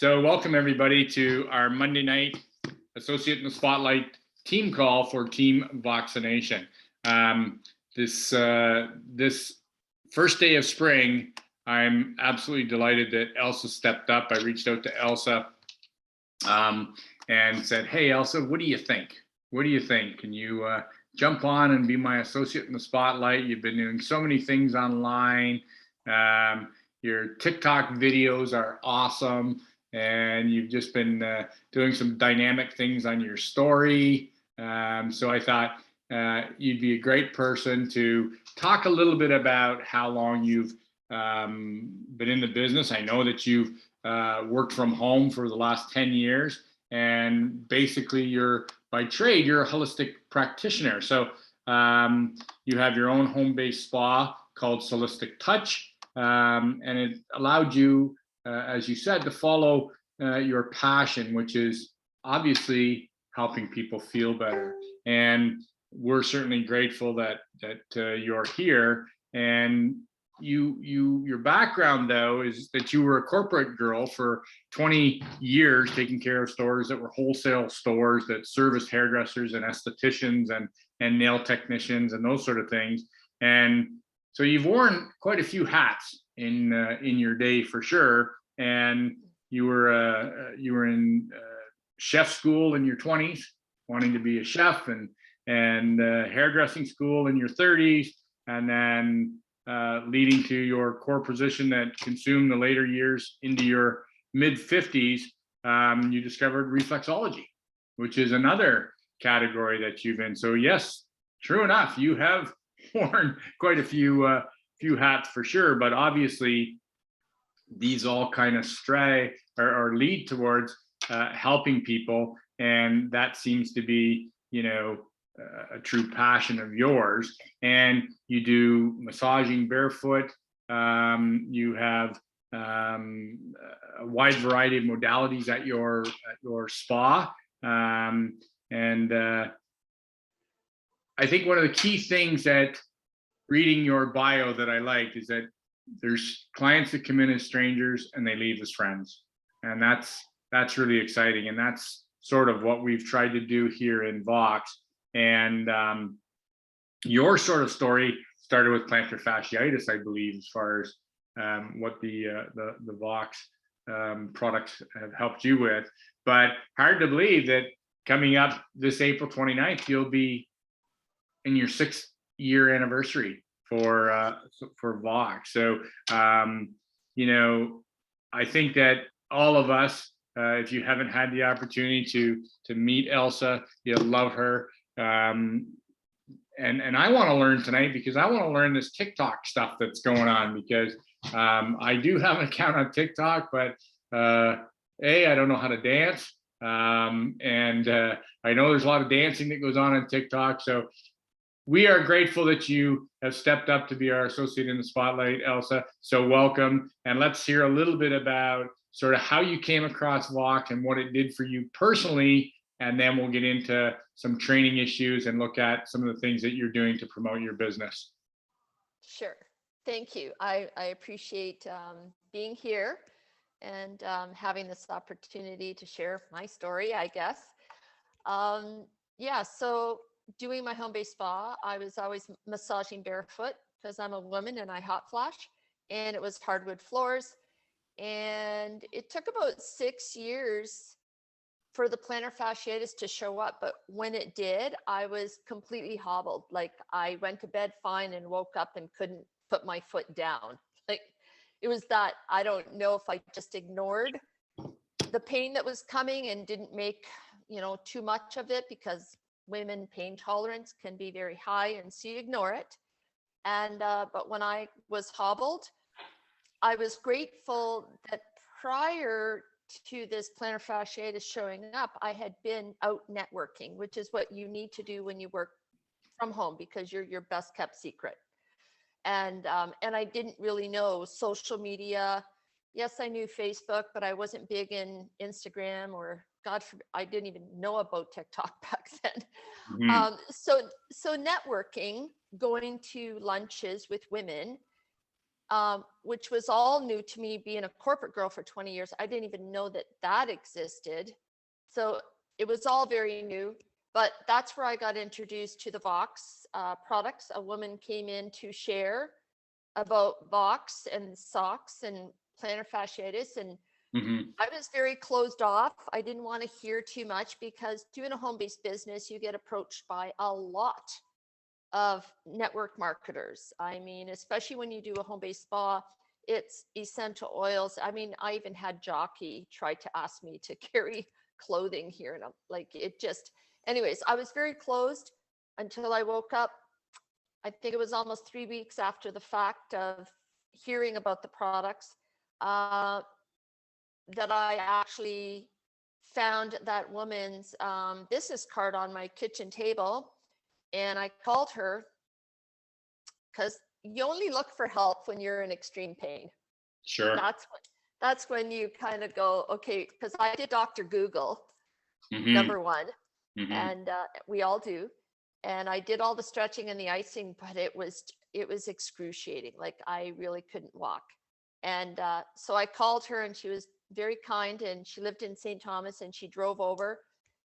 So welcome everybody to our Monday night Associate in the Spotlight team call for team vaccination. This first day of spring, I'm absolutely delighted that Elsa stepped up. I reached out to Elsa and said, "Hey Elsa, what do you think? What do you think? Can you jump on and be my associate in the spotlight? You've been doing so many things online. Your TikTok videos are awesome, and you've just been doing some dynamic things on your story. So I thought you'd be a great person to talk a little bit about how long you've been in the business. I know that you've worked from home for the last 10 years, and basically by trade, you're a holistic practitioner. So you have your own home-based spa called Holistic Touch, and it allowed you, as you said, to follow your passion, which is obviously helping people feel better. And we're certainly grateful that you're here. And your background, though, is that you were a corporate girl for 20 years, taking care of stores that were wholesale stores that serviced hairdressers and estheticians and nail technicians and those sort of things. And so you've worn quite a few hats in your day, for sure. And you were in chef school in your 20s, wanting to be a chef, and hairdressing school in your 30s, and then leading to your core position that consumed the later years into your mid 50s. You discovered reflexology, which is another category that you've in. So yes, true enough, you have worn quite a few hats for sure, but obviously these all kind of stray or lead towards helping people, and that seems to be, a true passion of yours. And you do massaging barefoot. You have a wide variety of modalities at your spa, and I think one of the key things that reading your bio that I liked is that there's clients that come in as strangers and they leave as friends, and that's really exciting. And that's sort of what we've tried to do here in Vox. And your sort of story started with plantar fasciitis, I believe, as far as what the Vox products have helped you with. But hard to believe that coming up this April 29th, you'll be in your 6th year anniversary for Vox. So I think that all of us, if you haven't had the opportunity to meet Elsa, you'll love her. And I want to learn tonight, because I want to learn this TikTok stuff that's going on, because I do have an account on TikTok, but I don't know how to dance, and I know there's a lot of dancing that goes on TikTok. So we are grateful that you have stepped up to be our associate in the spotlight, Elsa. So welcome, and let's hear a little bit about sort of how you came across Vox and what it did for you personally, and then we'll get into some training issues and look at some of the things that you're doing to promote your business. Sure. Thank you. I appreciate being here and having this opportunity to share my story, I guess. So doing my home-based spa, I was always massaging barefoot because I'm a woman and I hot flash, and it was hardwood floors. And it took about 6 years for the plantar fasciitis to show up. But when it did, I was completely hobbled. Like, I went to bed fine and woke up and couldn't put my foot down. Like, it was that, I don't know if I just ignored the pain that was coming and didn't make, too much of it, because women pain tolerance can be very high, and so you ignore it. And, but when I was hobbled, I was grateful that prior to this plantar fasciitis showing up, I had been out networking, which is what you need to do when you work from home, because you're your best kept secret. And I didn't really know social media. Yes, I knew Facebook, but I wasn't big in Instagram, or God forbid, I didn't even know about TikTok back then. Mm-hmm. So networking, going to lunches with women, which was all new to me being a corporate girl for 20 years. I didn't even know that that existed. So it was all very new, but that's where I got introduced to the Vox products. A woman came in to share about Vox and socks and plantar fasciitis, and I was very closed off. I didn't want to hear too much because doing a home-based business, you get approached by a lot of network marketers. I mean, especially when you do a home-based spa, it's essential oils. I mean, I even had Jockey try to ask me to carry clothing here, and I'm like, it just, anyways, I was very closed until I woke up. I think it was almost 3 weeks after the fact of hearing about the products, that I actually found that woman's business card on my kitchen table. And I called her because you only look for help when you're in extreme pain. Sure. That's when you kind of go, okay, because I did Dr. Google, number one, and we all do. And I did all the stretching and the icing, but it was excruciating. Like I really couldn't walk. And so I called her, and she was very kind, and she lived in St. Thomas, and she drove over,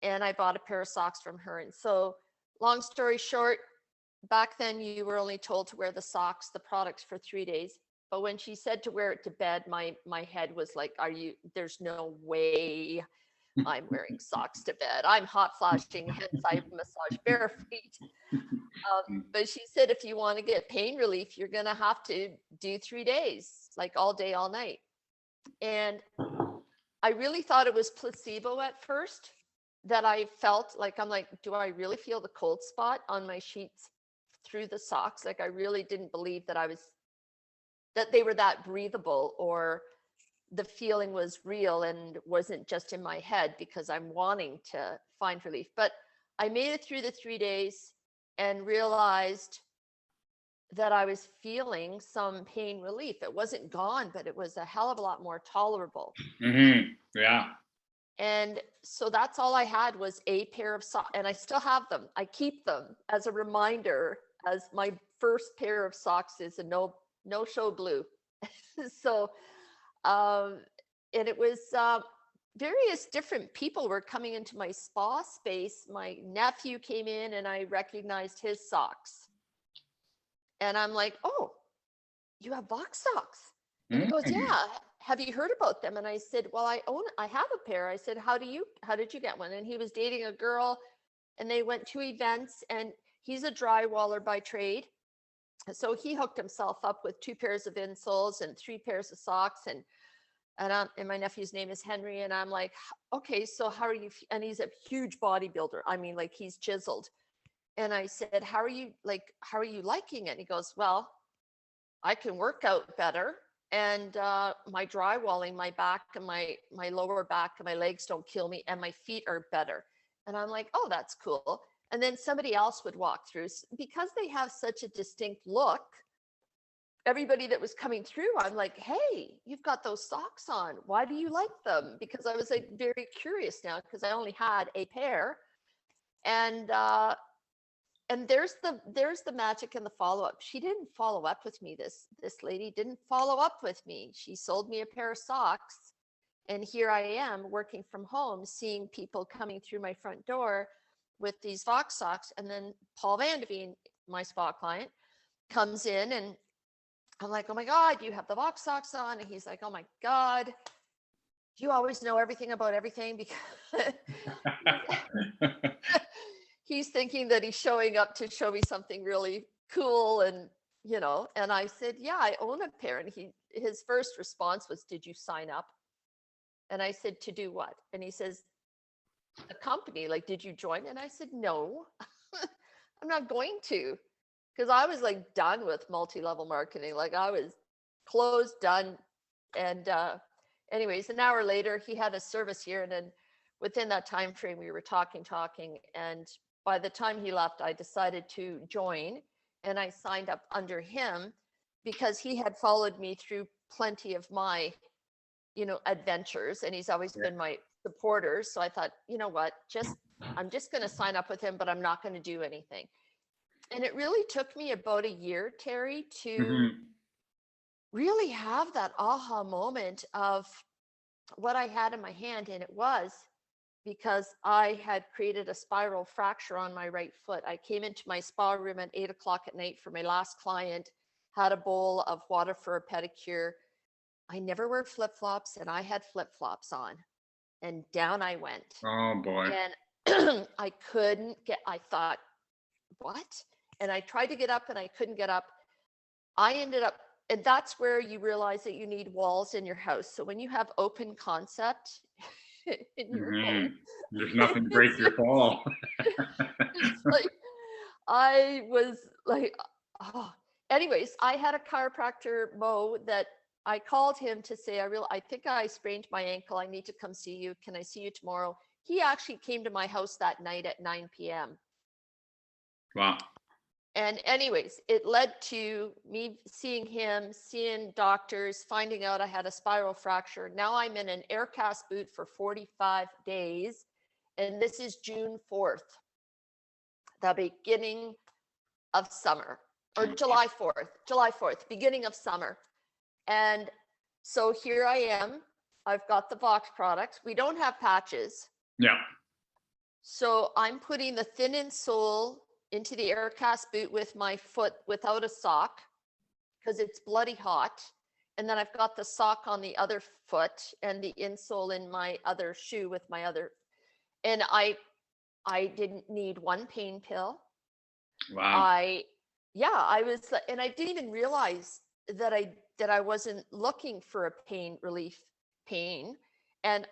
and I bought a pair of socks from her. And so long story short, back then you were only told to wear the socks, the products, for 3 days. But when she said to wear it to bed, my head was like, there's no way I'm wearing socks to bed. I'm hot flashing, hence I massage bare feet. But she said, if you want to get pain relief, you're going to have to do 3 days, like all day, all night. And I really thought it was placebo at first, that I felt like, I'm like, do I really feel the cold spot on my sheets through the socks? Like I really didn't believe that they were that breathable, or the feeling was real and wasn't just in my head because I'm wanting to find relief. But I made it through the 3 days and realized that I was feeling some pain relief. It wasn't gone, but it was a hell of a lot more tolerable. Yeah. And so that's all I had was a pair of socks, and I still have them. I keep them as a reminder, as my first pair of socks is a no show blue. So, and it was various different people were coming into my spa space. My nephew came in, and I recognized his socks. And I'm like, oh, you have Vox socks? And he goes, yeah. Have you heard about them? And I said, well, I have a pair. I said, how did you get one? And he was dating a girl, and they went to events, and he's a drywaller by trade. So he hooked himself up with 2 pairs of insoles and 3 pairs of socks. And my nephew's name is Henry. And I'm like, okay, so how are you? And he's a huge bodybuilder. I mean, like he's chiseled. And I said, how are you liking it? And he goes, well, I can work out better. And my drywalling, my back and my lower back and my legs don't kill me, and my feet are better. And I'm like, oh, that's cool. And then somebody else would walk through, because they have such a distinct look. Everybody that was coming through, I'm like, hey, you've got those socks on. Why do you like them? Because I was like very curious now, because I only had a pair. And there's the magic in the follow-up. She didn't follow up with me. This lady didn't follow up with me. She sold me a pair of socks, and here I am working from home, seeing people coming through my front door with these Vox socks. And then Paul Vandeveen, my spa client, comes in, and I'm like, oh my God, you have the Vox socks on. And he's like, oh my God, you always know everything about everything, because he's thinking that he's showing up to show me something really cool. And and I said, yeah, I own a pair. And his first response was, did you sign up? And I said, to do what? And he says, the company, like, did you join? And I said, no, I'm not going to, because I was like done with multi-level marketing. Like I was closed, done. And anyways, an hour later, he had a service here. And then within that time frame, we were talking. And by the time he left, I decided to join, and I signed up under him because he had followed me through plenty of my, adventures, and he's always been my supporter. So I thought, you know what, I'm just going to sign up with him, but I'm not going to do anything. And it really took me about a year, Terry, to really have that aha moment of what I had in my hand. And it was because I had created a spiral fracture on my right foot. I came into my spa room at 8 o'clock at night for my last client, had a bowl of water for a pedicure. I never wear flip flops, and I had flip flops on, and down I went. Oh boy. And I couldn't get, I thought, what? And I tried to get up and I couldn't get up. I ended up, and that's where you realize that you need walls in your house. So when you have open concept in your home, There's nothing to break your fall. it's like, I was like, oh. Anyways, I had a chiropractor, Mo, that I called him to say, I think I sprained my ankle. I need to come see you. Can I see you tomorrow? He actually came to my house that night at 9 p.m. Wow. And anyways, it led to me seeing him, seeing doctors, finding out I had a spiral fracture. Now I'm in an air cast boot for 45 days. And this is June 4th, the beginning of summer, or July 4th, beginning of summer. And so here I am. I've got the Vox products. We don't have patches. Yeah. So I'm putting the thin insole into the air cast boot with my foot without a sock because it's bloody hot. And then I've got the sock on the other foot and the insole in my other shoe with my other. And I didn't need one pain pill. Wow. I was, and I didn't even realize that I wasn't looking for a pain relief pain. And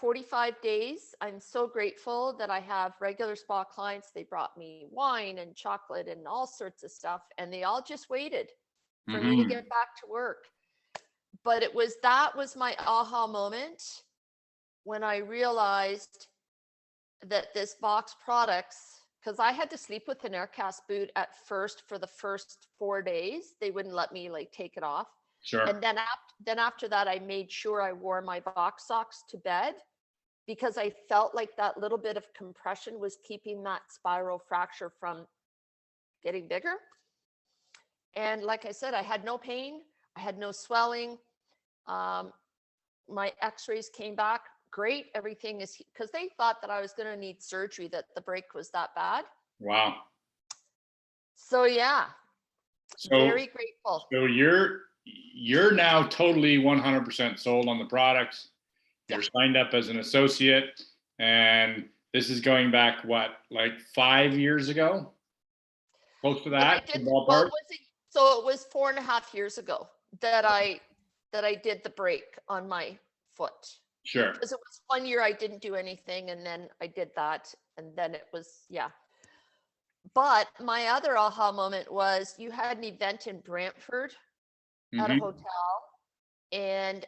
45 days. I'm so grateful that I have regular spa clients. They brought me wine and chocolate and all sorts of stuff, and they all just waited for me to get back to work. But that was my aha moment when I realized that this Vox products, because I had to sleep with an air cast boot at first for the first 4 days. They wouldn't let me like take it off. Sure. And then after that, I made sure I wore my Vox socks to bed because I felt like that little bit of compression was keeping that spiral fracture from getting bigger. And like I said, I had no pain. I had no swelling. My x-rays came back great. Everything is, because they thought that I was going to need surgery, that the break was that bad. Wow. So yeah, very grateful. So you're now totally 100% sold on the products. You're signed up as an associate, and this is going back what, like 5 years ago? Close to that. So it was 4.5 years ago that I did the break on my foot. Sure. Because it was 1 year I didn't do anything, and then I did that, and then it was, yeah. But my other aha moment was you had an event in Brantford at a hotel, and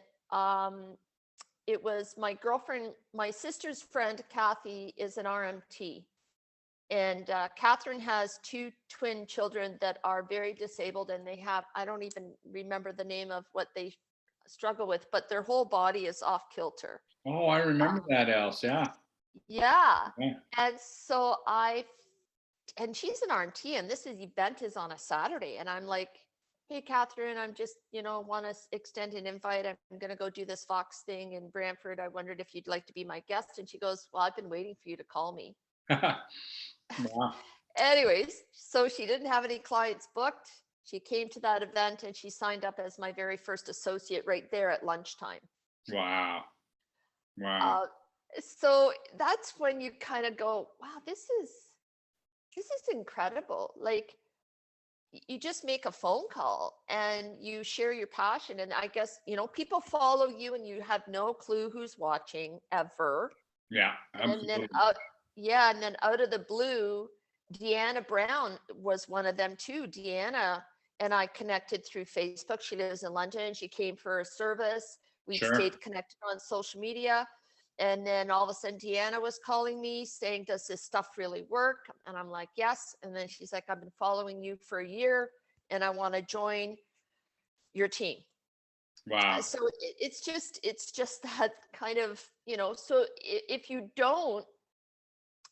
it was my girlfriend, my sister's friend, Kathy, is an RMT. And Catherine has 2 twin children that are very disabled, and they have, I don't even remember the name of what they struggle with, but their whole body is off kilter. Oh, I remember that, Elsa. Yeah. And so and she's an RMT, and this event is on a Saturday. And I'm like, hey, Catherine, I'm just, want to extend an invite. I'm going to go do this Vox thing in Brantford. I wondered if you'd like to be my guest. And she goes, well, I've been waiting for you to call me. Wow. Anyways, so she didn't have any clients booked. She came to that event and she signed up as my very first associate right there at lunchtime. Wow. So that's when you kind of go, wow, this is incredible. Like, you just make a phone call and you share your passion. And I guess, people follow you and you have no clue who's watching ever. Yeah, absolutely. And then out of the blue, Deanna Brown was one of them too. Deanna and I connected through Facebook. She lives in London. She came for a service. We stayed connected on social media. And then all of a sudden, Deanna was calling me saying, does this stuff really work? And I'm like, yes. And then she's like, I've been following you for a year and I want to join your team. Wow. So it's just that kind of, so if you don't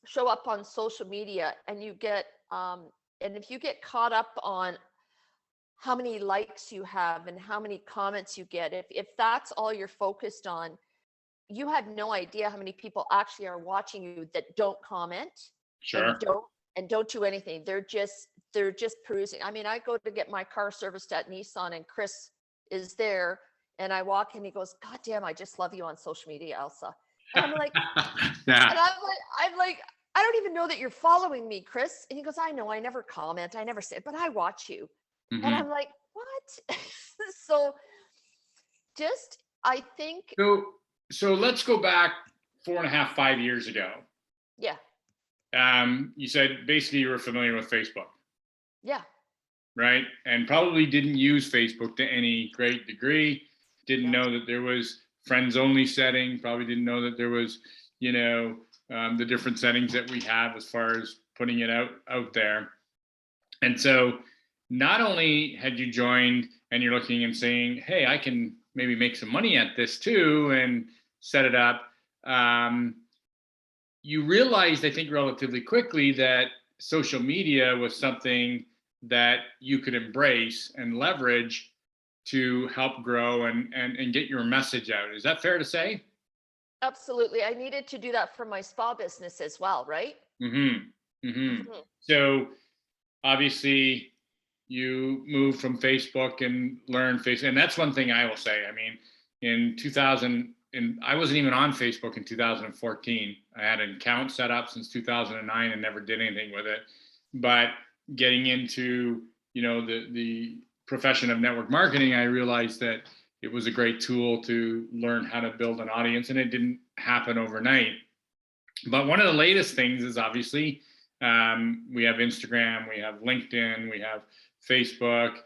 show up on social media and you get, and if you get caught up on how many likes you have and how many comments you get. If that's all you're focused on, you have no idea how many people actually are watching you that don't comment and Sure. don't do anything. They're just perusing. I mean, I go to get my car serviced at Nissan and Chris is there and I walk in, he goes, God damn, I just love you on social media, Elsa. And I'm like, Yeah. and I'm like, I don't even know that you're following me, Chris. And he goes, I know, I never comment, I never say it, but I watch you. And Mhm. I'm like, what? So just, I think, So, so let's go back 4.5, 5 years ago. yeah, You said basically you were familiar with Facebook, yeah, right? And probably didn't use Facebook to any great degree. Didn't no. know that there was friends only setting. Probably didn't know that there was, you know, the different settings that we have as far as putting it out there. And so, not only had you joined and you're looking and saying, "Hey, I can maybe make some money at this too," and set it up. Um, you realized, I think, relatively quickly that social media was something that you could embrace and leverage to help grow and get your message out. Is that fair to say? Absolutely. I needed to do that for my spa business as well, right? Mm-hmm. Mm-hmm. Mhm. So obviously you moved from Facebook and learned Facebook. And that's one thing I will say. I mean, in 2000, and I wasn't even on Facebook in 2014. I had an account set up since 2009 and never did anything with it. But getting into, the profession of network marketing, I realized that it was a great tool to learn how to build an audience, and it didn't happen overnight. But one of the latest things is obviously we have Instagram, we have LinkedIn, we have Facebook,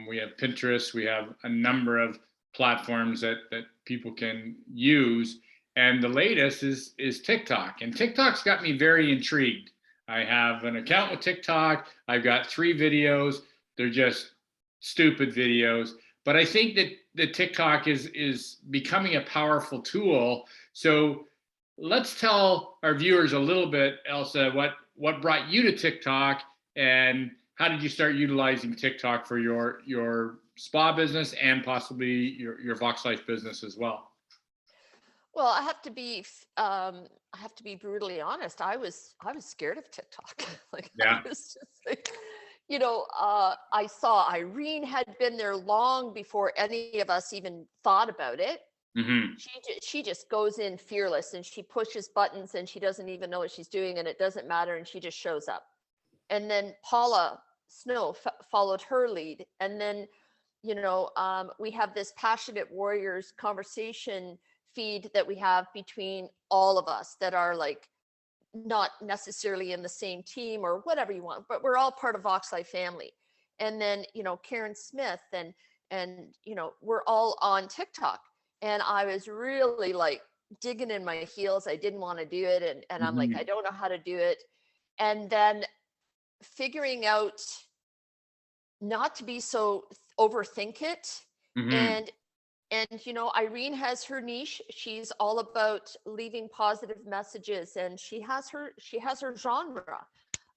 we have Pinterest, we have a number of platforms that people can use. And the latest is TikTok. And TikTok's got me very intrigued. I have an account with TikTok. I've got 3 videos. They're just stupid videos. But I think that the TikTok is becoming a powerful tool. So let's tell our viewers a little bit, Elsa, what brought you to TikTok and how did you start utilizing TikTok for your spa business and possibly your Vox Life business as well? Well, I have to be brutally honest. I was scared of TikTok. Like I Yeah. was just like, I saw Irene had been there long before any of us even thought about it. Mm-hmm. She just goes in fearless and she pushes buttons and she doesn't even know what she's doing and it doesn't matter and she just shows up. And then Paula Snow followed her lead. And then, we have this passionate warriors conversation feed that we have between all of us that are like not necessarily in the same team or whatever you want, but we're all part of Vox Life family. And then, Karen Smith and we're all on TikTok. And I was really like digging in my heels. I didn't want to do it. And I'm like, Mm-hmm. I don't know how to do it. And then figuring out not to be so overthink it. Mm-hmm. And Irene has her niche. She's all about leaving positive messages and she has her genre.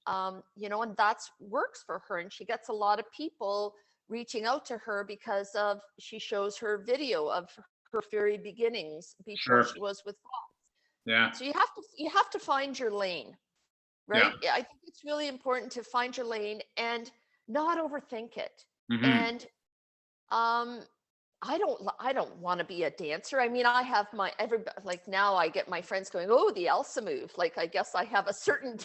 And that's works for her and she gets a lot of people reaching out to her because of she shows her video of her very beginnings before Sure. she was with Fox. Yeah. So you have to find your lane, Yeah. right? I think it's really important to find your lane and not overthink it. Mm-hmm. And um I don't want to be a dancer. I mean, I have my everybody like now I get my friends going, "Oh, the Elsa move." Like I guess I have a certain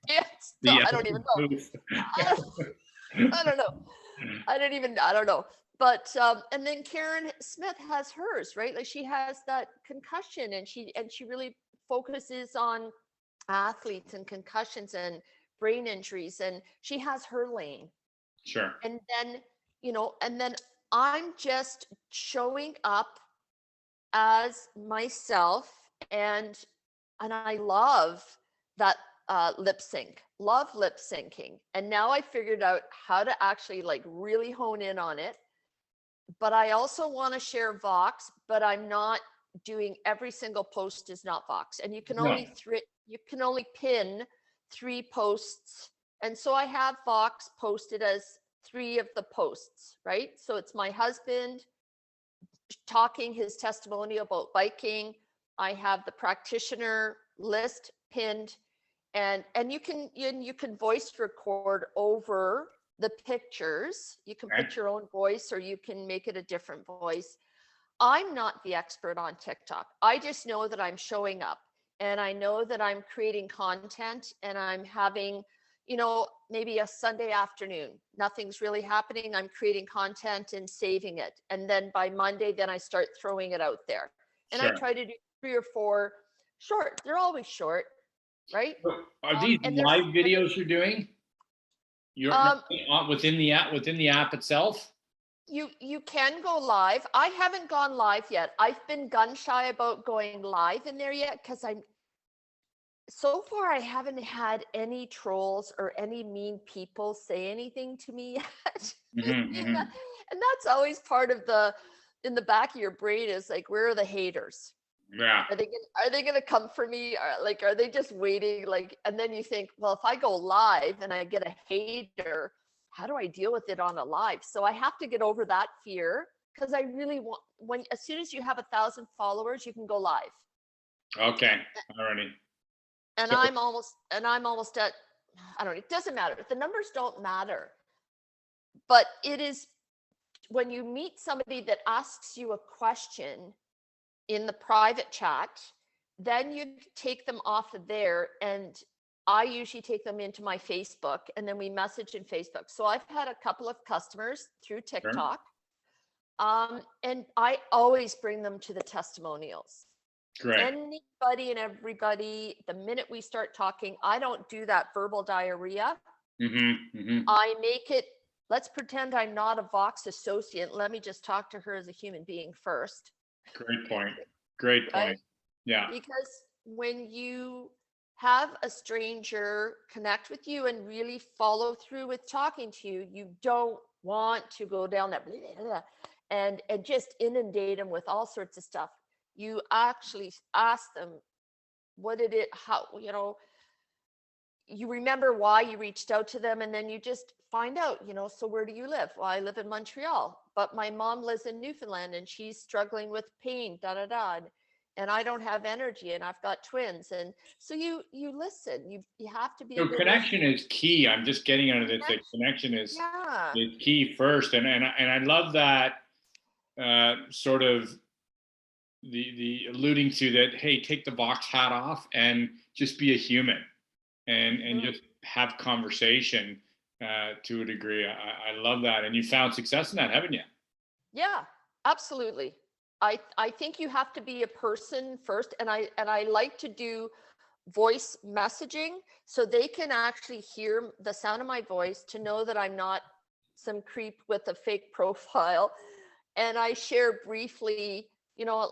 dance. No, The I don't even know. I don't, I don't know. I don't know. But and then Karen Smith has hers, right? Like she has that concussion and she really focuses on athletes and concussions and brain injuries and she has her lane. Sure. And then, and then I'm just showing up as myself and I love that love lip syncing. And now I figured out how to actually like really hone in on it. But I also want to share Vox, but I'm not doing every single post is not Vox. And No. you can only pin 3 posts. And so I have Vox posted as three of the posts, right? So it's my husband talking his testimonial about biking. I have the practitioner list pinned, and you can voice record over the pictures. You can Okay. put your own voice, or you can make it a different voice. I'm not the expert on TikTok. I just know that I'm showing up, and I know that I'm creating content, and I'm having, maybe a Sunday afternoon, nothing's really happening. I'm creating content and saving it. And then by Monday, then I start throwing it out there. And I Sure. try to do 3 or 4 short. They're always short, right? So are these And live videos you're doing? You're within the app itself? you can go live. I haven't gone live yet. I've been gun shy about going live in there yet, because so far I haven't had any trolls or any mean people say anything to me yet. And that's always part of in the back of your brain, is like, where are the haters? Yeah. Are they gonna come for me? Are they just waiting? And then you think, well, if I go live and I get a hater, how do I deal with it on a live? So I have to get over that fear, because I really want, as soon as you have 1,000 followers, you can go live. Okay. Alrighty. And So- I'm almost at, I don't know, it doesn't matter. The numbers don't matter. But it is when you meet somebody that asks you a question in the private chat, then you take them off of there, and I usually take them into my Facebook, and then we message in Facebook. So I've had a couple of customers through TikTok, and I always bring them to the testimonials. Great. Anybody and everybody, the minute we start talking, I don't do that verbal diarrhea. I make it, let's pretend I'm not a Vox associate. Let me just talk to her as a human being first. Great point. Great point. Right? Yeah. Because when you have a stranger connect with you and really follow through with talking to you, you don't want to go down that blah, blah, blah, and just inundate them with all sorts of stuff. You actually ask them, what did it, how, you remember why you reached out to them, and then you just find out, so where do you live? Well, I live in Montreal, but my mom lives in Newfoundland and she's struggling with pain, and I don't have energy, and I've got twins. And so you listen, you have to be So connection is key. I'm just getting out of this. That connection is key first. And I love that sort of the alluding to that, hey, take the Vox hat off and just be a human, and just have conversation to a degree. I love that. And you found success in that, haven't you? Yeah, absolutely. I think you have to be a person first, and I like to do voice messaging, so they can actually hear the sound of my voice to know that I'm not some creep with a fake profile. And I share briefly,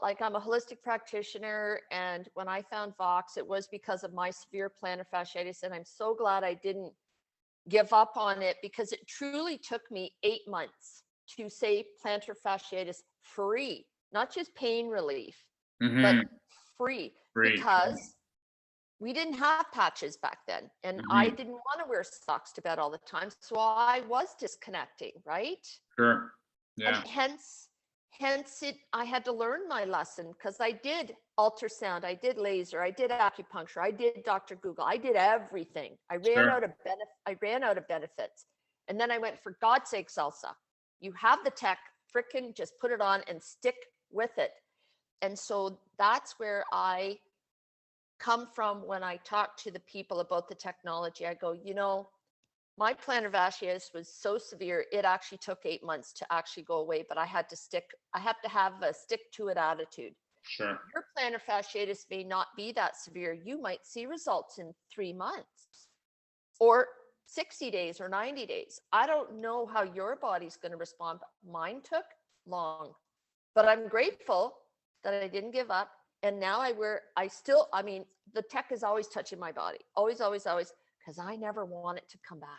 like, I'm a holistic practitioner, and when I found Vox, it was because of my severe plantar fasciitis, and I'm so glad I didn't give up on it, because it truly took me 8 months to say plantar fasciitis free, not just pain relief, but free, because we didn't have patches back then, and I didn't want to wear socks to bed all the time, so I was disconnecting, right? Sure. Yeah. And hence I had to learn my lesson, because I did ultrasound, I did laser, I did acupuncture, I did Dr. Google, I did everything. I ran out of benefits. And then I went, for God's sakes, Elsa, you have the tech, frickin' just put it on and stick with it. And so that's where I come from when I talk to the people about the technology. I go, my plantar fasciitis was so severe, it actually took 8 months to actually go away, but I have to have a stick to it attitude. Sure. Your plantar fasciitis may not be that severe. You might see results in 3 months or 60 days or 90 days. I don't know how your body's going to respond, but mine took long. But I'm grateful that I didn't give up. And now the tech is always touching my body. Always, always, always, because I never want it to come back.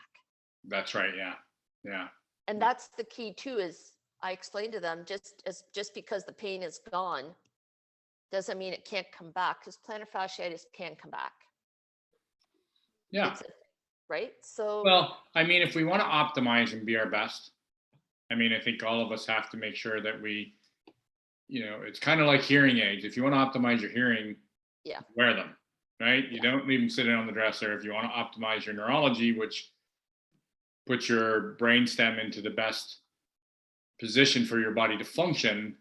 That's right. Yeah. Yeah. And that's the key too, is I explained to them, just because the pain is gone doesn't mean it can't come back, because plantar fasciitis can come back. Yeah. right? So Well, I mean, if we want to optimize and be our best, I mean, I think all of us have to make sure that we, it's kind of like hearing aids. If you want to optimize your hearing, yeah, wear them, right? You yeah, don't leave them sitting on the dresser. If you want to optimize your neurology, which puts your brainstem into the best position for your body to function,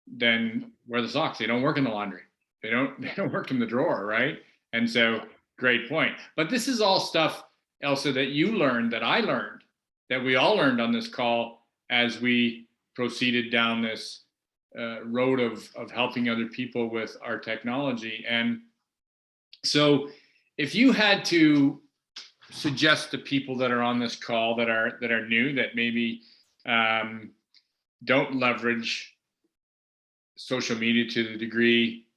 then wear the socks. They don't work in the laundry. They don't they yeah, don't work in the drawer, right? And so yeah, great point. But this is all stuff, Elsa, that you learned, that I learned, that we all learned on this call as we proceeded down this road of helping other people with our technology. And so if you had to suggest to people that are on this call that are new, that maybe um, don't leverage social media to the degree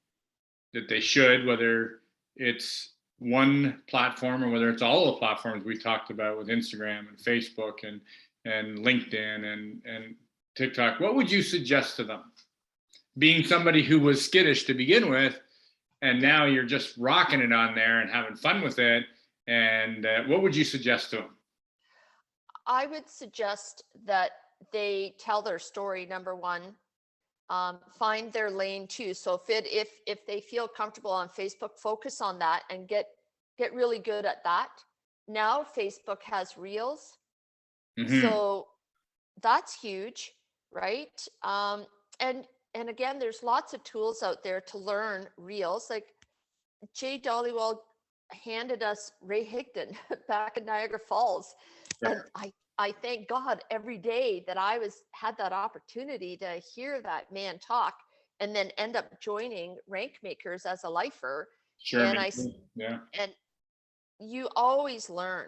that they should, whether it's one platform or whether it's all the platforms we talked about with Instagram and Facebook and LinkedIn and TikTok, what would you suggest to them? Being somebody who was skittish to begin with, and yeah. now you're just rocking it on there and having fun with it. And what would you suggest to them? I would suggest that they tell their story, number one. Find their lane too. So if they feel comfortable on Facebook, focus on that and get really good at that. Now Facebook has reels, Mm-hmm. so that's huge, right? And again, there's lots of tools out there to learn reels. Like Jay Dollywell handed us Ray Higdon back in Niagara Falls, and Sure. I thank God every day that I had that opportunity to hear that man talk, and then end up joining Rank Makers as a lifer. Sure. And Me too. Yeah. and you always learn.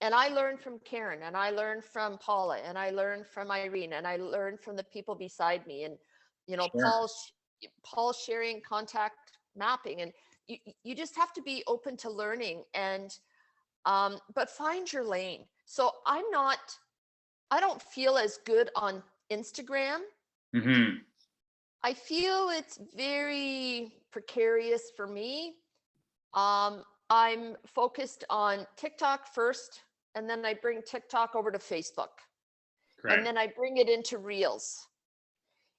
And I learned from Karen, and I learned from Paula, and I learned from Irene, and I learned from the people beside me, and Sure. Paul sharing contact mapping, and you just have to be open to learning, and but find your lane. So I don't feel as good on Instagram. Mm-hmm. I feel it's very precarious for me. I'm focused on TikTok first, and then I bring TikTok over to Facebook, and Correct. then I bring it into Reels.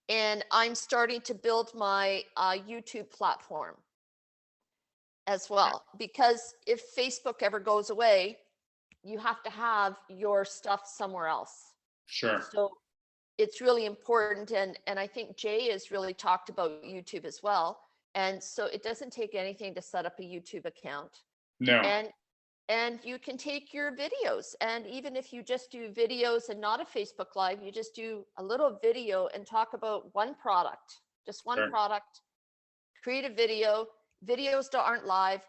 And I'm starting to build my YouTube platform as well, because if Facebook ever goes away, you have to have your stuff somewhere else. Sure. So it's really important, and I think Jay has really talked about YouTube as well. And so it doesn't take anything to set up a YouTube account. No. And you can take your videos, and even if you just do videos and not a Facebook live, you just do a little video and talk about one product, just one Sure. product. Create a video. Videos aren't live.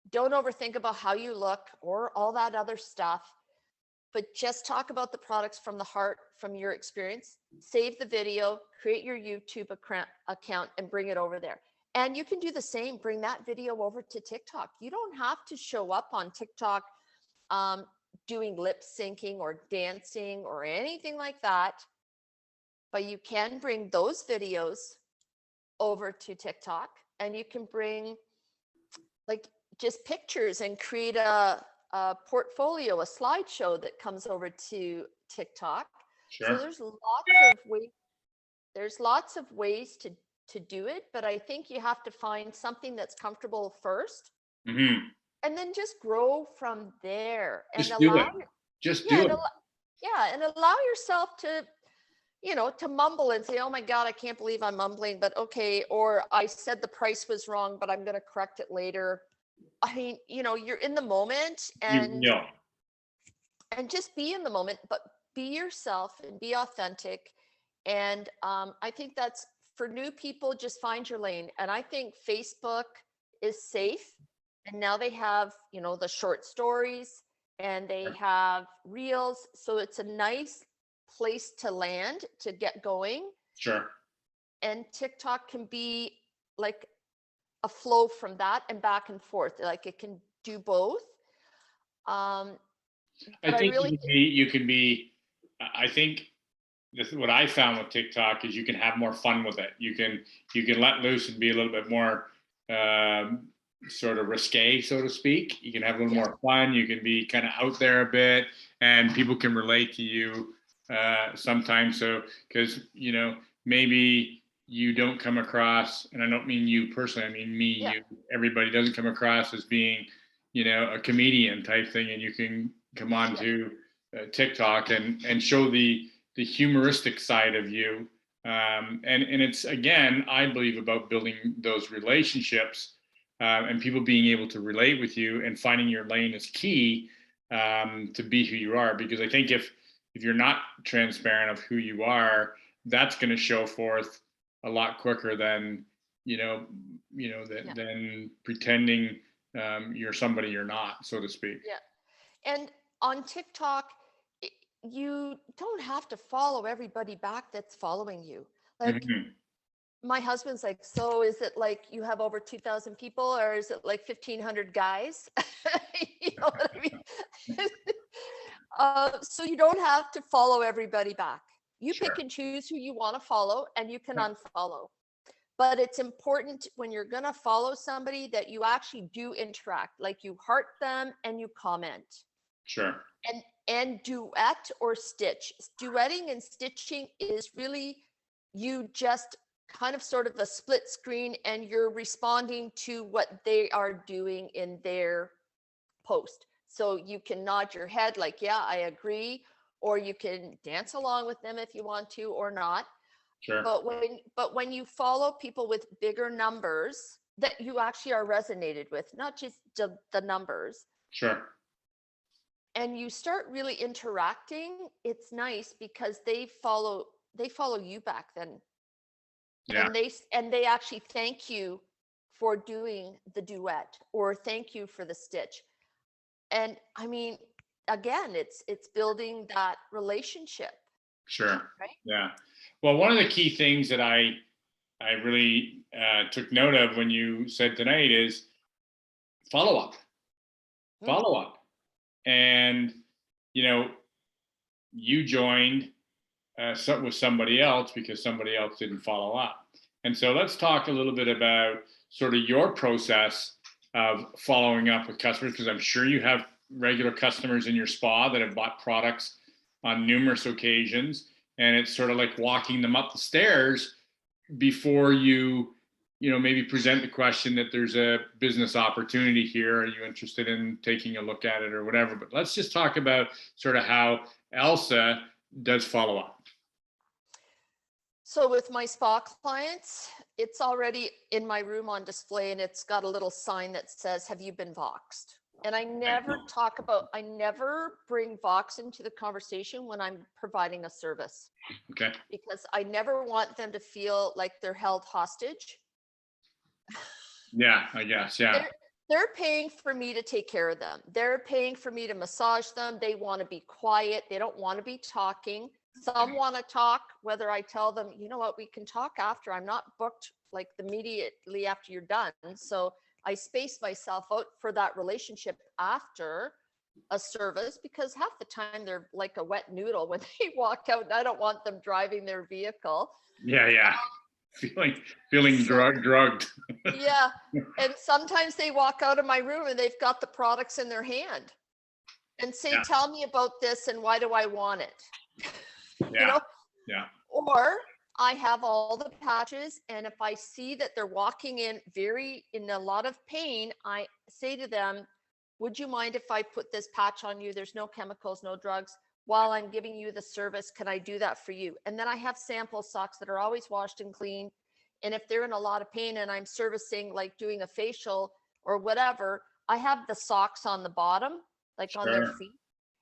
Don't overthink about how you look or all that other stuff, but just talk about the products from the heart, from your experience. Save the video, create your YouTube account, and bring it over there. And you can do the same, bring that video over to TikTok. You don't have to show up on TikTok um, doing lip syncing or dancing or anything like that, but you can bring those videos over to TikTok, and you can bring like just pictures and create a portfolio, a slideshow that comes over to TikTok. So Sure. there's lots of ways to do it, but I think you have to find something that's comfortable first, Mm-hmm. and then just grow from there, and Just do it. Just yeah, do and it. allow yourself to to mumble and say, oh my God, I can't believe I'm mumbling, but okay. Or I said the price was wrong, but I'm going to correct it later. I mean, you're in the moment, You will. and just be in the moment, but be yourself and be authentic. And I think that's for new people, just find your lane. And I think Facebook is safe. And now they have, the short stories, and they have reels. So it's a nice place to land, to get going. Sure. And TikTok can be like a flow from that and back and forth. Like it can do both. Um, I but I think really, I think this is what I found with TikTok is you can have more fun with it. You can let loose and be a little bit more sort of risque, so to speak. You can have a little more fun. You can be kind of out there a bit, and people can relate to you sometimes. So, because maybe you don't come across, and I don't mean you personally, I mean me, you, everybody doesn't come across as being, a comedian type thing, and you can come on to TikTok and show the humoristic side of you. And it's, again, I believe, about building those relationships and people being able to relate with you, and finding your lane is key to be who you are. Because I think if you're not transparent of who you are, that's going to show forth a lot quicker than than pretending you're somebody you're not, so to speak. Yeah. And on TikTok, you don't have to follow everybody back that's following you. Like, my husband's like, so is it like you have over 2,000 people, or is it like 1,500 guys? You know what I mean? So you don't have to follow everybody back. You pick and choose who you want to follow, and you can unfollow. But it's important when you're going to follow somebody that you actually do interact, like you heart them and you comment. Sure. And duet or stitch. Duetting and stitching is really you just kind of sort of a split screen, and you're responding to what they are doing in their post. So you can nod your head like, yeah, I agree, or you can dance along with them if you want to or not. Sure. But when you follow people with bigger numbers that you actually are resonated with, not just the numbers. Sure. And you start really interacting, it's nice because they follow you back then. Yeah. And they actually thank you for doing the duet, or thank you for the stitch. And I mean, again, it's building that relationship. Sure. Right? Yeah. Well, one of the key things that I really took note of when you said tonight is follow up. Follow up. And you joined with somebody else because somebody else didn't follow up. And so let's talk a little bit about sort of your process of following up with customers, because I'm sure you have regular customers in your spa that have bought products on numerous occasions, and it's sort of like walking them up the stairs before you maybe present the question that there's a business opportunity here. Are you interested in taking a look at it or whatever? But let's just talk about sort of how Elsa does follow up. So with my spa clients, it's already in my room on display, and it's got a little sign that says, have you been voxed? And I never bring Vox into the conversation when I'm providing a service. Okay. Because I never want them to feel like they're held hostage. Yeah, I guess. Yeah. They're paying for me to take care of them. They're paying for me to massage them. They want to be quiet. They don't want to be talking. Some want to talk, whether I tell them, you know what, we can talk after. I'm not booked like immediately after you're done. So I space myself out for that relationship after a service, because half the time they're like a wet noodle when they walk out, and I don't want them driving their vehicle. Yeah. Feeling drugged. Yeah. And sometimes they walk out of my room and they've got the products in their hand and say, tell me about this and why do I want it? Yeah. Or I have all the patches, and if I see that they're walking in a lot of pain, I say to them, would you mind if I put this patch on you? There's no chemicals, no drugs. While I'm giving you the service, can I do that for you? And then I have sample socks that are always washed and clean. And if they're in a lot of pain and I'm servicing, like doing a facial or whatever, I have the socks on the bottom, like on their feet.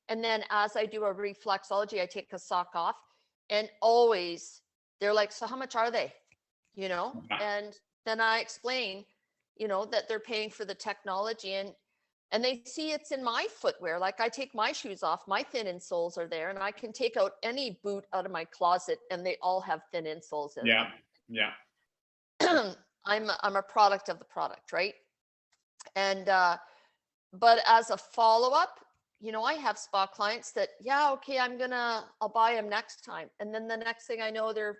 And then as I do a reflexology, I take a sock off, and always they're like, so how much are they? And then I explain, that they're paying for the technology, and they see it's in my footwear. Like I take my shoes off, my thin insoles are there, and I can take out any boot out of my closet and they all have thin insoles in them. Yeah. I'm a product of the product, right? And but as a follow-up, I have spa clients that, okay, I'll buy them next time. And then the next thing I know, they're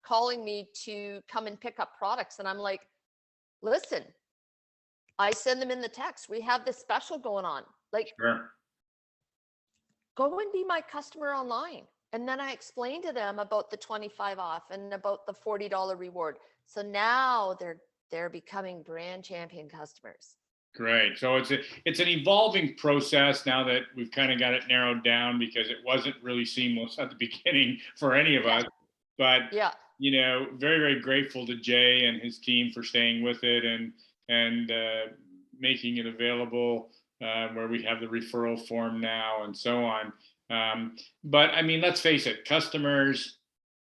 calling me to come and pick up products. And I'm like, listen, I send them in the text. We have this special going on. Like, Sure. go and be my customer online. And then I explain to them about the 25 off and about the $40 reward. So now they're becoming brand champion customers. Great. So it's an evolving process now that we've kind of got it narrowed down, because it wasn't really seamless at the beginning for any of Yeah. us. But Yeah. very, very grateful to Jay and his team for staying with it and making it available, where we have the referral form now and so on. But I mean, let's face it, customers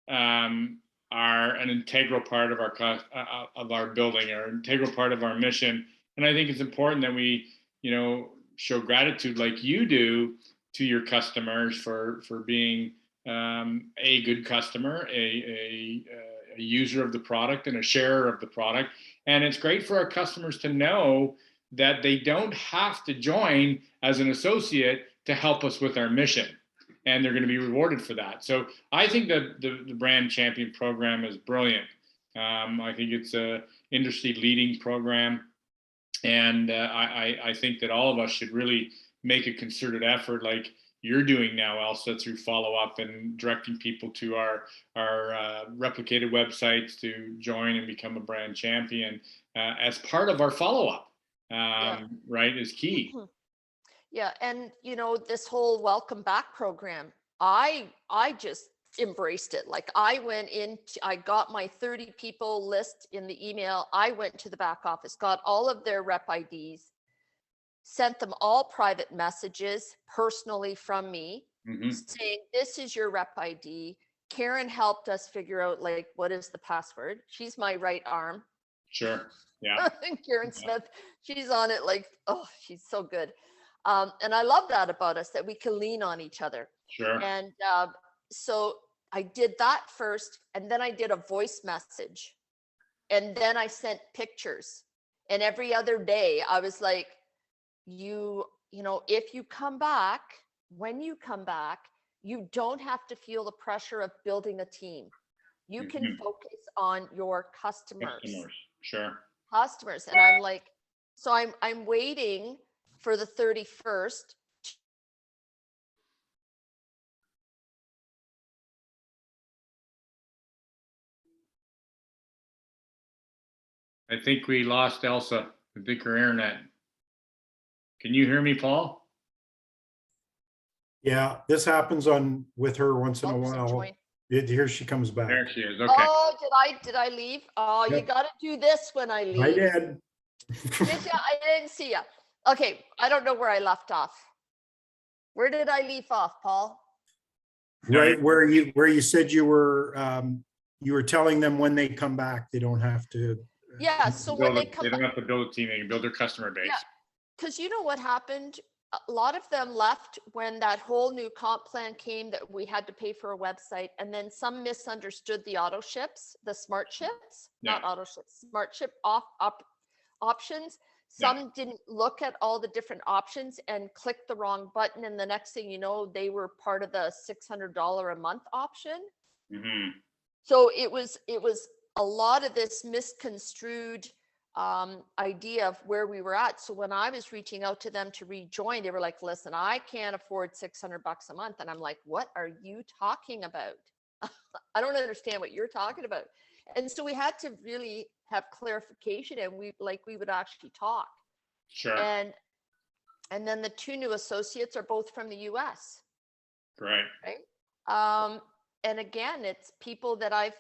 are an integral part of our building, or an integral part of our mission. And I think it's important that we, show gratitude like you do to your customers for being a good customer, a user of the product, and a sharer of the product. And it's great for our customers to know that they don't have to join as an associate to help us with our mission, and they're going to be rewarded for that. So I think that the Brand Champion program is brilliant. I think it's a industry leading program. And I think that all of us should really make a concerted effort, like you're doing now, Elsa, through follow up and directing people to our replicated websites to join and become a brand champion as part of our follow up. Right, is key. Yeah, and this whole welcome back program, I just embraced it. Like, I got my 30 people list in the email. I went to the back office, got all of their rep IDs, sent them all private messages personally from me, saying, this is your rep ID. Karen helped us figure out, like, what is the password. She's my right arm. Sure. Yeah. Karen Smith, she's on it, like, oh, she's so good. And I love that about us, that we can lean on each other. Sure. And so I did that first, and then I did a voice message, and then I sent pictures. And every other day I was like, if you come back, when you come back, you don't have to feel the pressure of building a team. You can focus on your customers. Sure. Customers. And I'm like, so I'm waiting for the 31st. I think we lost Elsa. I think her internet. Can you hear me, Paul? Yeah, this happens with her once in a while. Here she comes back. There she is. Okay. Oh, did I leave? Oh, yep. You got to do this when I leave. I did. Did you? I didn't see you. Okay, I don't know where I left off. Where did I leave off, Paul? Right where you said you were telling them when they come back, they don't have to. Yeah, so when they don't have to build a team, they can build their customer base. Yeah, because you know what happened? A lot of them left when that whole new comp plan came, that we had to pay for a website, and then some misunderstood the auto ships, the smart ships, not auto ships, smart ship options. Some didn't look at all the different options and clicked the wrong button, and the next thing you know, they were part of the $600 a month option. So it was a lot of this misconstrued idea of where we were at. So when I was reaching out to them to rejoin, they were like, listen, I can't afford $600 a month. And I'm like, what are you talking about? I don't understand what you're talking about. And so we had to really have clarification, and we would actually talk. Sure. And then the two new associates are both from the US. Right. And again, it's people that I've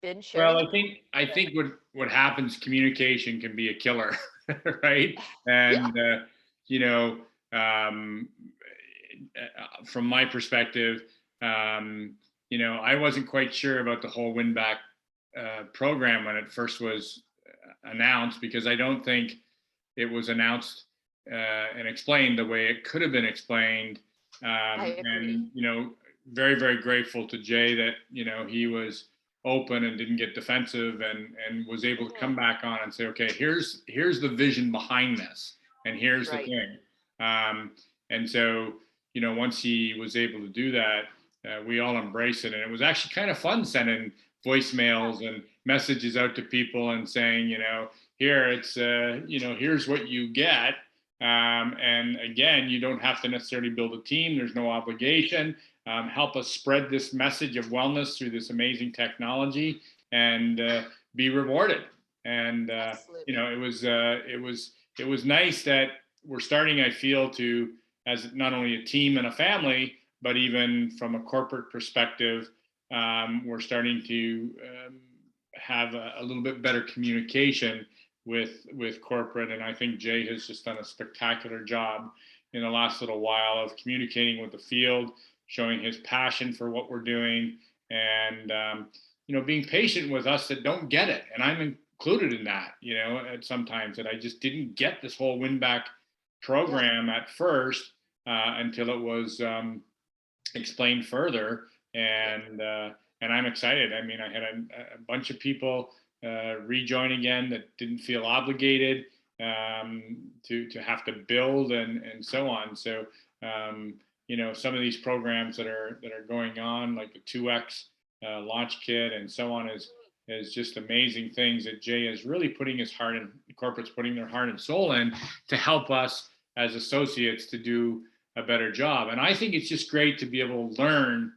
been sharing. Well, I think what happens, communication can be a killer, right? And from my perspective, I wasn't quite sure about the whole win back program when it first was announced, because I don't think it was announced and explained the way it could have been explained. I agree. And very, very grateful to Jay that he was open and didn't get defensive and was able to come back on and say, okay, here's the vision behind this, and here's the thing. And so once he was able to do that, we all embraced it, and it was actually kind of fun sending voicemails and messages out to people and saying, here it's, here's what you get. And again, you don't have to necessarily build a team. There's no obligation. Help us spread this message of wellness through this amazing technology and be rewarded. And it was nice that we're starting, I feel, to, as not only a team and a family, but even from a corporate perspective, we're starting to have a little bit better communication with corporate. And I think Jay has just done a spectacular job in the last little while of communicating with the field, showing his passion for what we're doing, and being patient with us that don't get it. And I'm included in that, at sometimes that I just didn't get this whole win back program at first until it was explained further. And I'm excited. I mean, I had a bunch of people rejoin again that didn't feel obligated to have to build and so on. So some of these programs that are going on, like the 2X launch kit and so on, is just amazing things that Jay is really putting his heart and corporate's putting their heart and soul in to help us as associates to do a better job. And I think it's just great to be able to learn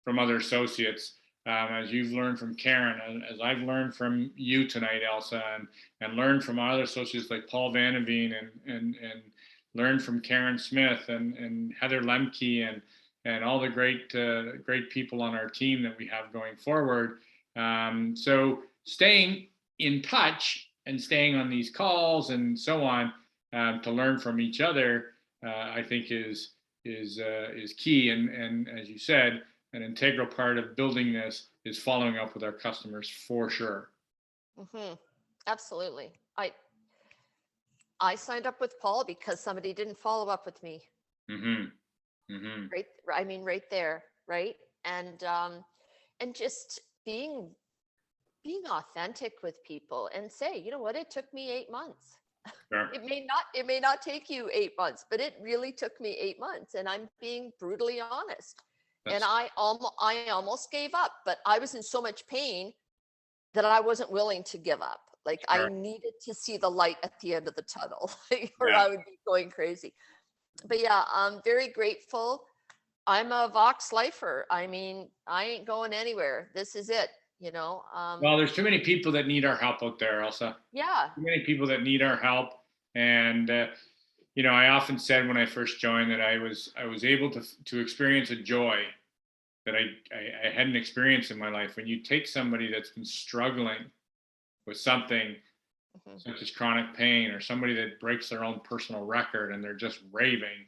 from other associates, as you've learned from Karen, and as I've learned from you tonight, Elsa, and learned from other associates like Paul Vanaveen and learned from Karen Smith and Heather Lemke and all the great people on our team that we have going forward. So staying in touch and staying on these calls and so on to learn from each other, I think is key. And as you said, an integral part of building this is following up with our customers for sure. Mm-hmm. Absolutely. I signed up with Paul because somebody didn't follow up with me. Mm-hmm. Mm-hmm. Right. I mean, right there. Right. And just being authentic with people and say, you know what, it took me 8 months. Sure. It may not take you 8 months, but it really took me 8 months, and I'm being brutally honest. And I almost gave up, but I was in so much pain that I wasn't willing to give up. Like, sure. I needed to see the light at the end of the tunnel, or Yeah. I would be going crazy. But yeah, I'm very grateful. I'm a Vox lifer. I mean, I ain't going anywhere. This is it, Well, there's too many people that need our help out there, Elsa. Yeah. Too many people that need our help. And, I often said when I first joined that I was able to experience a joy that I hadn't experienced in my life. When you take somebody that's been struggling with something such as chronic pain, or somebody that breaks their own personal record and they're just raving,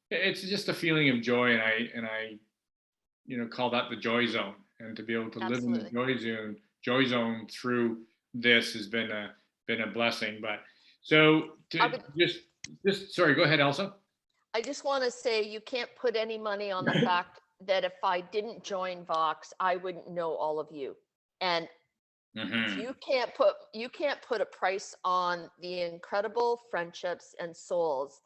it's just a feeling of joy. And I call that the joy zone. And to be able to Absolutely. live in the joy zone through this has been a blessing. But so sorry, go ahead, Elsa. I just want to say, you can't put any money on the fact that if I didn't join Vox, I wouldn't know all of you. And you can't put a price on the incredible friendships and souls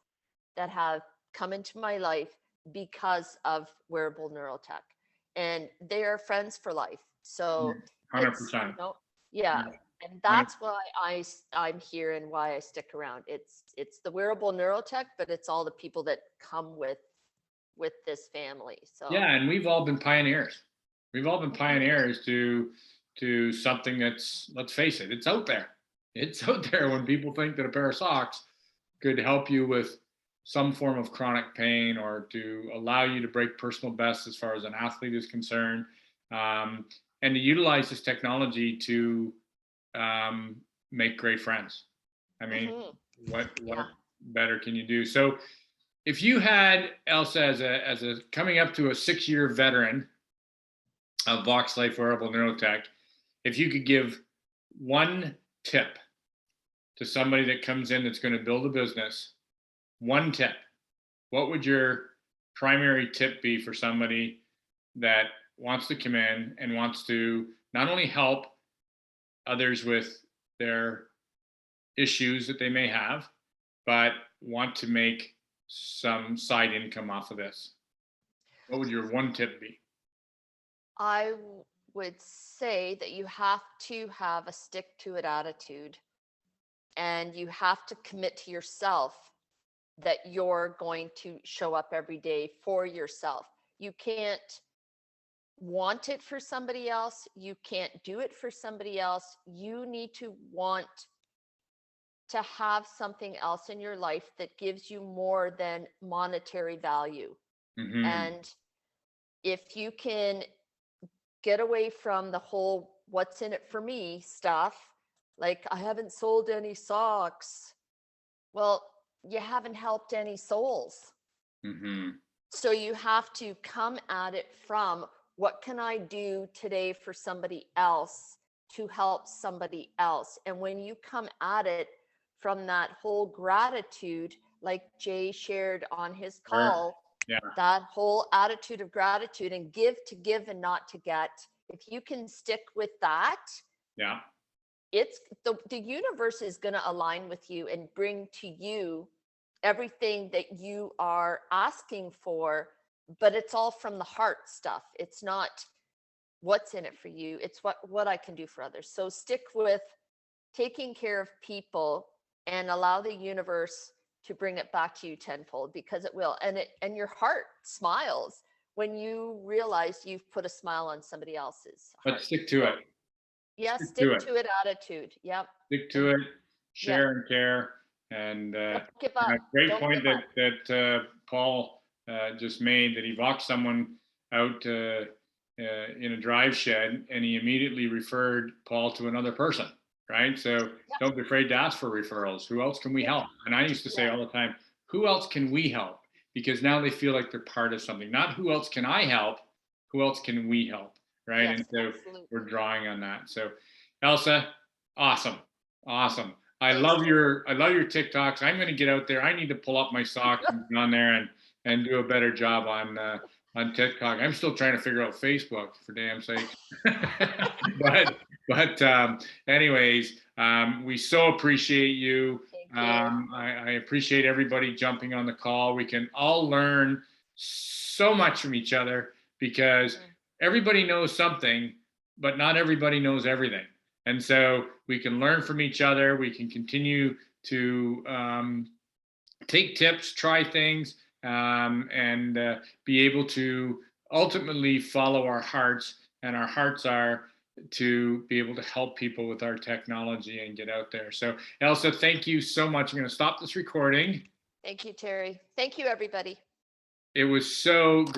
that have come into my life because of wearable neurotech, and they are friends for life. So 100%. Yeah. And that's why I'm here and why I stick around. It's the wearable neurotech, but it's all the people that come with this family. So yeah, and we've all been pioneers. We've all been pioneers to something that's, let's face it, it's out there. It's out there when people think that a pair of socks could help you with some form of chronic pain, or to allow you to break personal bests as far as an athlete is concerned, and to utilize this technology to make great friends. I mean, what better can you do? So if you had, Elsa, as a coming up to a 6-year veteran of Vox Life Wearable Neurotech, if you could give one tip to somebody that comes in that's going to build a business, one tip, what would your primary tip be for somebody that wants to come in and wants to not only help others with their issues that they may have, but want to make some side income off of this? What would your one tip be? I would say that you have to have a stick to it attitude, and you have to commit to yourself that you're going to show up every day for yourself. You can't want it for somebody else. You can't do it for somebody else. You need to want to have something else in your life that gives you more than monetary value. Mhm. And if you can get away from the whole what's in it for me stuff, like I haven't sold any socks. Well, you haven't helped any souls. Mhm. So you have to come at it from what can I do today for somebody else to help somebody else? And when you come at it from that whole gratitude, like Jay shared on his Sure. call, Yeah. that whole attitude of gratitude and give to give and not to get, if you can stick with that, Yeah. it's the universe is going to align with you and bring to you everything that you are asking for, but it's all from the heart stuff. It's not what's in it for you, it's what I can do for others. So stick with taking care of people and allow the universe to bring it back to you tenfold, because it will. And your heart smiles when you realize you've put a smile on somebody else's But heart. stick to So, it. yeah, Stick stick to it. to it attitude. Yep. Stick to And it. Share and care. And don't give and up. a great Don't point give up. that Paul just made, that he walked someone out in a drive shed, and he immediately referred Paul to another person, right? So don't be afraid to ask for referrals. Who else can we help? And I used to say all the time, who else can we help? Because now they feel like they're part of something. Not who else can I help? Who else can we help? Right? Yes, And so absolutely. we're drawing on that. So Elsa, awesome. Awesome. I Thanks, love Jay. your TikToks. I'm going to get out there. I need to pull up my socks and get on there and do a better job on TikTok. I'm still trying to figure out Facebook, for damn sake. but anyways, we so appreciate you. Thank you. I appreciate everybody jumping on the call. We can all learn so much from each other, because everybody knows something, but not everybody knows everything. And so we can learn from each other. We can continue to take tips, try things, and be able to ultimately follow our hearts. And our hearts are to be able to help people with our technology and get out there. So Elsa, thank you so much. I'm going to stop this recording. Thank you, Terry. Thank you, everybody. It was so great.